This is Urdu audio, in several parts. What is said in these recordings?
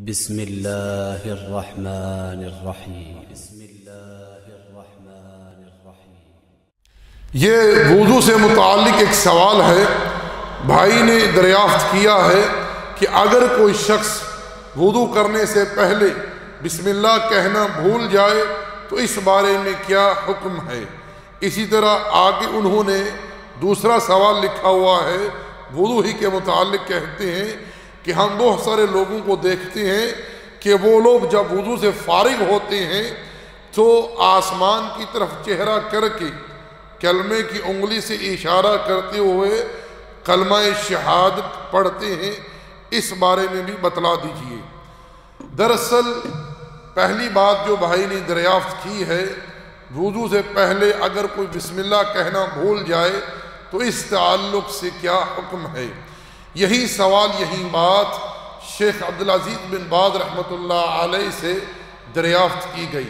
بسم اللہ الرحمن الرحیم بسم اللہ الرحمن الرحیم۔ یہ وضو سے متعلق ایک سوال ہے، بھائی نے دریافت کیا ہے کہ اگر کوئی شخص وضو کرنے سے پہلے بسم اللہ کہنا بھول جائے تو اس بارے میں کیا حکم ہے؟ اسی طرح آگے انہوں نے دوسرا سوال لکھا ہوا ہے، وضو ہی کے متعلق کہتے ہیں کہ ہم بہت سارے لوگوں کو دیکھتے ہیں کہ وہ لوگ جب وضو سے فارغ ہوتے ہیں تو آسمان کی طرف چہرہ کر کے کلمے کی انگلی سے اشارہ کرتے ہوئے کلمہ شہادت پڑھتے ہیں، اس بارے میں بھی بتلا دیجئے۔ دراصل پہلی بات جو بھائی نے دریافت کی ہے، وضو سے پہلے اگر کوئی بسم اللہ کہنا بھول جائے تو اس تعلق سے کیا حکم ہے؟ یہی سوال، یہی بات شیخ عبدالعزیز بن باز رحمۃ اللہ علیہ سے دریافت کی گئی۔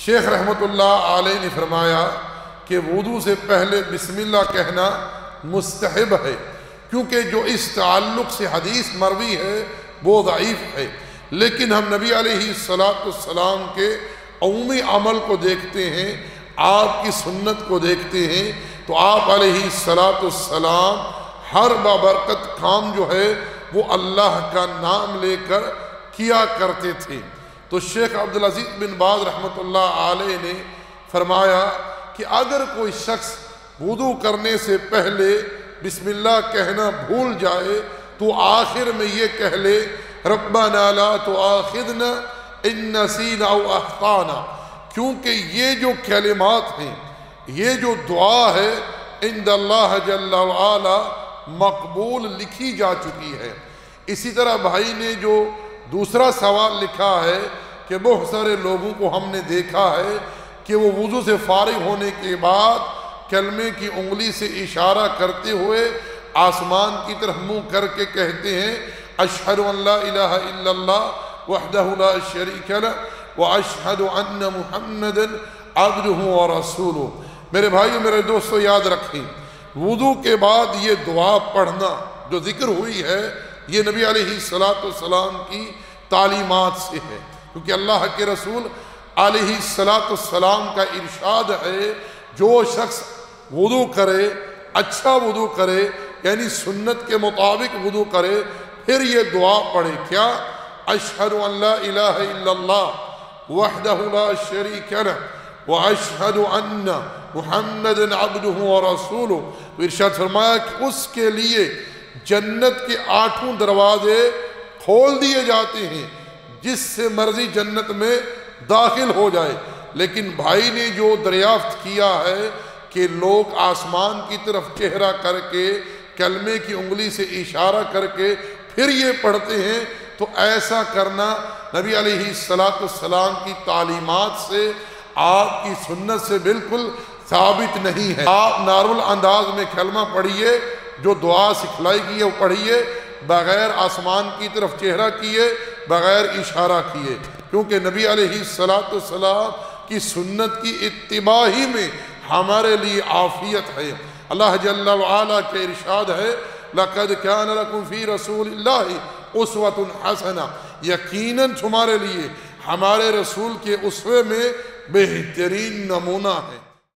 شیخ رحمۃ اللہ علیہ نے فرمایا کہ وضو سے پہلے بسم اللہ کہنا مستحب ہے، کیونکہ جو اس تعلق سے حدیث مروی ہے وہ ضعیف ہے، لیکن ہم نبی علیہ السلام کے عمومی عمل کو دیکھتے ہیں، آپ کی سنت کو دیکھتے ہیں، تو آپ علیہ السلام ہر بابرکت کام جو ہے وہ اللہ کا نام لے کر کیا کرتے تھے۔ تو شیخ عبدالعزیز بن باز رحمۃ اللہ علیہ نے فرمایا کہ اگر کوئی شخص وضو کرنے سے پہلے بسم اللہ کہنا بھول جائے تو آخر میں یہ کہہ لے ربنا لا تؤاخذنا ان نسینا او اخطانا، کیونکہ یہ جو کلمات ہیں، یہ جو دعا ہے عند اللہ جل وعلا مقبول لکھی جا چکی ہے۔ اسی طرح بھائی نے جو دوسرا سوال لکھا ہے کہ بہت سارے لوگوں کو ہم نے دیکھا ہے کہ وہ وضو سے فارغ ہونے کے بعد کلمے کی انگلی سے اشارہ کرتے ہوئے آسمان کی طرف منہ کر کے کہتے ہیں اشہد ان لا الہ الا اللہ وحدہ لا شریک لہ واشہد ان محمدا عبدہ ورسولہ۔ میرے بھائیو، میرے دوستو، یاد رکھیں، وضو کے بعد یہ دعا پڑھنا جو ذکر ہوئی ہے یہ نبی علیہ السلام کی تعلیمات سے ہے، کیونکہ اللہ کے رسول علیہ السلام کا ارشاد ہے جو شخص وضو کرے، اچھا وضو کرے، یعنی سنت کے مطابق وضو کرے، پھر یہ دعا پڑھے، کیا؟ اشہد ان لا الہ الا اللہ وحدہ لا شریک لہ واشہد ان محمد عبدہ ورسولہ۔ تو ارشاد فرمایا کہ اس کے لیے جنت کے 8 دروازے کھول دیے جاتے ہیں، جس سے مرضی جنت میں داخل ہو جائے۔ لیکن بھائی نے جو دریافت کیا ہے کہ لوگ آسمان کی طرف چہرہ کر کے کلمے کی انگلی سے اشارہ کر کے پھر یہ پڑھتے ہیں، تو ایسا کرنا نبی علیہ السلام کی تعلیمات سے، آپ کی سنت سے بالکل ثابت نہیں ہے۔ آپ نارمل انداز میں کلمہ پڑھیے، جو دعا سکھلائی گئی ہے وہ پڑھیے، بغیر آسمان کی طرف چہرہ کیے، بغیر اشارہ کیے، کیونکہ نبی علیہ السلام کی سنت کی اتباع ہی میں ہمارے لیے عافیت ہے۔ اللہ جل وعلا کے ارشاد ہے لَقَدْ كَانَ لَكُمْ فِي رَسُولِ اللَّهِ أُسْوَةٌ حَسَنَةٌ، یقیناً تمہارے لیے ہمارے رسول کے اسوے میں بہترین نمونہ ہے۔